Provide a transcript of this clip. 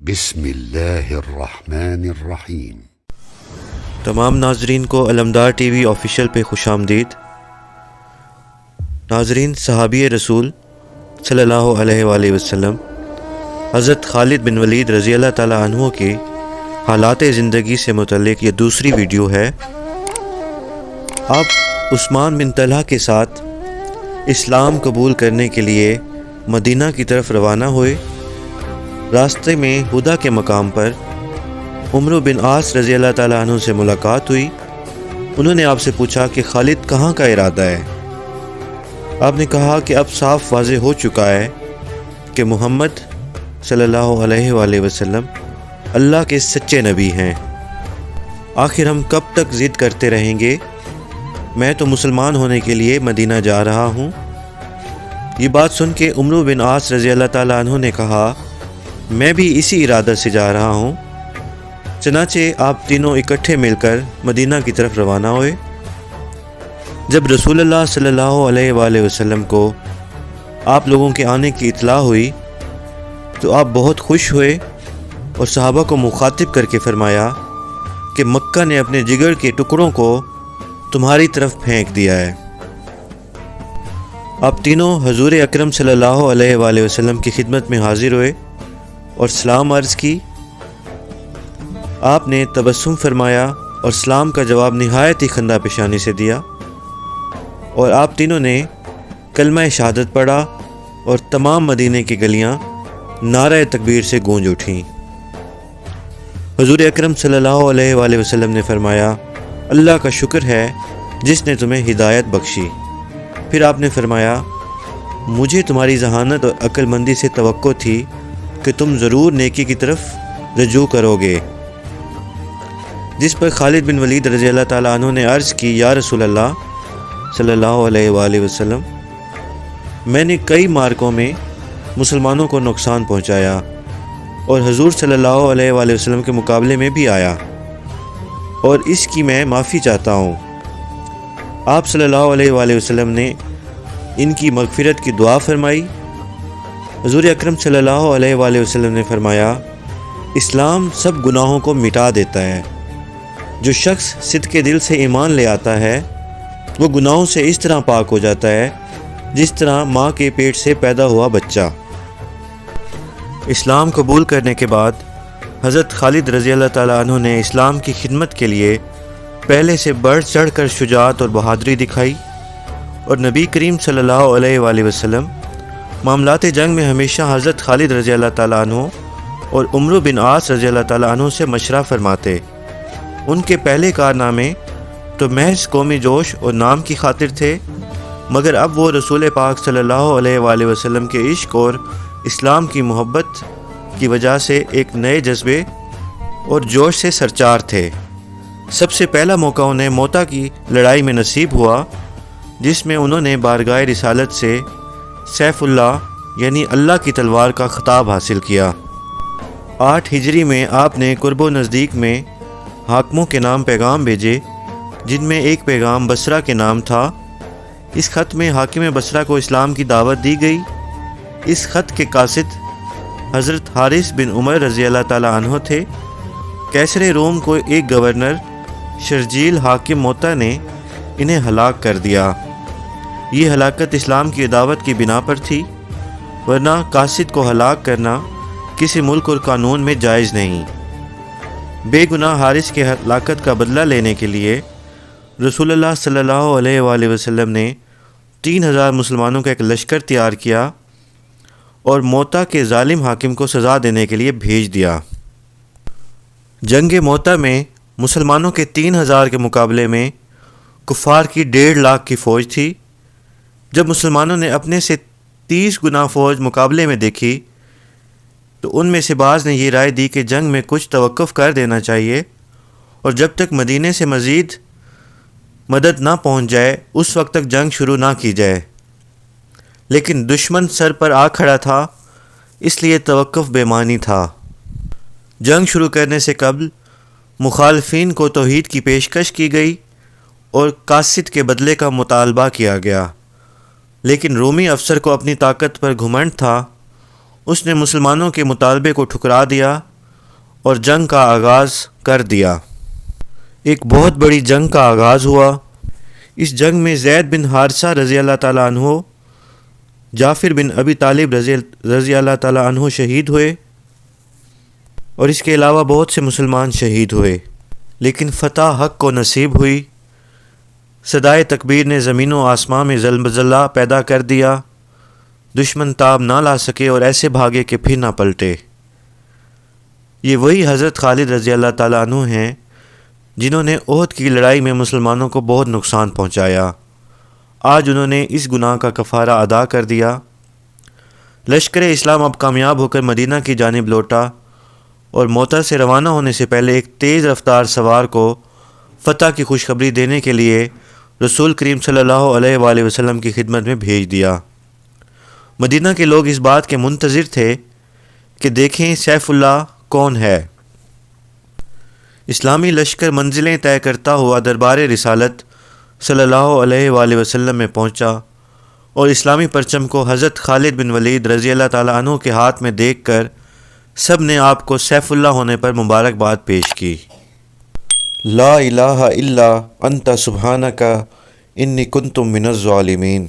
بسم اللہ الرحمن الرحیم۔ تمام ناظرین کو علمدار ٹی وی آفیشیل پہ خوش آمدید۔ ناظرین، صحابی رسول صلی اللہ علیہ وآلہ وسلم حضرت خالد بن ولید رضی اللہ تعالیٰ عنہ کے حالات زندگی سے متعلق یہ دوسری ویڈیو ہے۔ آپ عثمان بن طلحہ کے ساتھ اسلام قبول کرنے کے لیے مدینہ کی طرف روانہ ہوئے۔ راستے میں ہدا کے مقام پر عمرو بن عاص رضی اللہ تعالیٰ عنہ سے ملاقات ہوئی۔ انہوں نے آپ سے پوچھا کہ خالد کہاں کا ارادہ ہے؟ آپ نے کہا کہ اب صاف واضح ہو چکا ہے کہ محمد صلی اللہ علیہ وآلہ وسلم اللہ کے سچے نبی ہیں۔ آخر ہم کب تک ضد کرتے رہیں گے؟ میں تو مسلمان ہونے کے لیے مدینہ جا رہا ہوں۔ یہ بات سن کے عمرو بن عاص رضی اللہ تعالیٰ عنہ نے کہا، میں بھی اسی ارادہ سے جا رہا ہوں۔ چنانچہ آپ تینوں اکٹھے مل کر مدینہ کی طرف روانہ ہوئے۔ جب رسول اللہ صلی اللہ علیہ وآلہ وسلم کو آپ لوگوں کے آنے کی اطلاع ہوئی تو آپ بہت خوش ہوئے اور صحابہ کو مخاطب کر کے فرمایا کہ مکہ نے اپنے جگر کے ٹکڑوں کو تمہاری طرف پھینک دیا ہے۔ آپ تینوں حضور اکرم صلی اللہ علیہ وآلہ وسلم کی خدمت میں حاضر ہوئے اور سلام عرض کی۔ آپ نے تبسم فرمایا اور سلام کا جواب نہایت ہی خندہ پیشانی سے دیا، اور آپ تینوں نے کلمہ شہادت پڑھا اور تمام مدینے کی گلیاں نعرہ تکبیر سے گونج اٹھیں۔ حضور اکرم صلی اللہ علیہ وآلہ وسلم نے فرمایا، اللہ کا شکر ہے جس نے تمہیں ہدایت بخشی۔ پھر آپ نے فرمایا، مجھے تمہاری ذہانت اور عقل مندی سے توقع تھی کہ تم ضرور نیکی کی طرف رجوع کرو گے۔ جس پر خالد بن ولید رضی اللہ تعالیٰ عنہ نے عرض کی، یا رسول اللہ صلی اللہ علیہ وآلہ وسلم، میں نے کئی مارکوں میں مسلمانوں کو نقصان پہنچایا اور حضور صلی اللہ علیہ وآلہ وسلم کے مقابلے میں بھی آیا، اور اس کی میں معافی چاہتا ہوں۔ آپ صلی اللہ علیہ وآلہ وسلم نے ان کی مغفرت کی دعا فرمائی۔ حضور اکرم صلی اللہ علیہ وآلہ وسلم نے فرمایا، اسلام سب گناہوں کو مٹا دیتا ہے۔ جو شخص صدق دل سے ایمان لے آتا ہے وہ گناہوں سے اس طرح پاک ہو جاتا ہے جس طرح ماں کے پیٹ سے پیدا ہوا بچہ۔ اسلام قبول کرنے کے بعد حضرت خالد رضی اللہ تعالیٰ عنہ نے اسلام کی خدمت کے لیے پہلے سے بڑھ چڑھ کر شجاعت اور بہادری دکھائی، اور نبی کریم صلی اللہ علیہ وآلہ وسلم معاملات جنگ میں ہمیشہ حضرت خالد رضی اللہ تعالیٰ عنہ اور عمرو بن عاص رضی اللہ تعالیٰ عنہ سے مشورہ فرماتے۔ ان کے پہلے کارنامے تو محض قومی جوش اور نام کی خاطر تھے، مگر اب وہ رسول پاک صلی اللہ علیہ وآلہ وسلم کے عشق اور اسلام کی محبت کی وجہ سے ایک نئے جذبے اور جوش سے سرچار تھے۔ سب سے پہلا موقع انہیں موتا کی لڑائی میں نصیب ہوا، جس میں انہوں نے بارگاہ رسالت سے سیف اللہ یعنی اللہ کی تلوار کا خطاب حاصل کیا۔ 8 ہجری میں آپ نے قرب و نزدیک میں حاکموں کے نام پیغام بھیجے، جن میں ایک پیغام بصرہ کے نام تھا۔ اس خط میں حاکم بصرہ کو اسلام کی دعوت دی گئی۔ اس خط کے قاصد حضرت حارث بن عمر رضی اللہ تعالیٰ عنہ تھے۔ کیسر روم کو ایک گورنر شرجیل حاکم موتا نے انہیں ہلاک کر دیا۔ یہ ہلاکت اسلام کی دعوت کی بنا پر تھی، ورنہ قاصد کو ہلاک کرنا کسی ملک اور قانون میں جائز نہیں۔ بے گناہ حارث کے ہلاکت کا بدلہ لینے کے لیے رسول اللہ صلی اللہ علیہ وآلہ وسلم نے 3000 مسلمانوں کا ایک لشکر تیار کیا اور موتا کے ظالم حاکم کو سزا دینے کے لیے بھیج دیا۔ جنگ موتا میں مسلمانوں کے 3000 کے مقابلے میں کفار کی 1.5 لاکھ کی فوج تھی۔ جب مسلمانوں نے اپنے سے 30 گنا فوج مقابلے میں دیکھی تو ان میں سے بعض نے یہ رائے دی کہ جنگ میں کچھ توقف کر دینا چاہیے، اور جب تک مدینے سے مزید مدد نہ پہنچ جائے اس وقت تک جنگ شروع نہ کی جائے۔ لیکن دشمن سر پر آ کھڑا تھا، اس لیے توقف بے معنی تھا۔ جنگ شروع کرنے سے قبل مخالفین کو توحید کی پیشکش کی گئی اور قاصد کے بدلے کا مطالبہ کیا گیا، لیکن رومی افسر کو اپنی طاقت پر گھمنڈ تھا۔ اس نے مسلمانوں کے مطالبے کو ٹھکرا دیا اور جنگ کا آغاز کر دیا۔ ایک بہت بڑی جنگ کا آغاز ہوا۔ اس جنگ میں زید بن حارثہ رضی اللہ تعالیٰ عنہ، جعفر بن ابی طالب رضی اللہ تعالیٰ عنہ شہید ہوئے، اور اس کے علاوہ بہت سے مسلمان شہید ہوئے، لیکن فتح حق کو نصیب ہوئی۔ صدائے تکبیر نے زمین و آسمان میں زلزلہ پیدا کر دیا، دشمن تاب نہ لا سکے اور ایسے بھاگے کہ پھر نہ پلٹے۔ یہ وہی حضرت خالد رضی اللہ تعالیٰ عنہ ہیں جنہوں نے احد کی لڑائی میں مسلمانوں کو بہت نقصان پہنچایا۔ آج انہوں نے اس گناہ کا کفارہ ادا کر دیا۔ لشکر اسلام اب کامیاب ہو کر مدینہ کی جانب لوٹا، اور موتا سے روانہ ہونے سے پہلے ایک تیز رفتار سوار کو فتح کی خوشخبری دینے کے لیے رسول کریم صلی اللہ علیہ وآلہ وسلم کی خدمت میں بھیج دیا۔ مدینہ کے لوگ اس بات کے منتظر تھے کہ دیکھیں سیف اللہ کون ہے۔ اسلامی لشکر منزلیں طے کرتا ہوا دربار رسالت صلی اللہ علیہ وآلہ وسلم میں پہنچا، اور اسلامی پرچم کو حضرت خالد بن ولید رضی اللہ تعالیٰ عنہ کے ہاتھ میں دیکھ کر سب نے آپ کو سیف اللہ ہونے پر مبارکباد پیش کی۔ لا الہ الا انت سبحانک انی کنت من الظالمین۔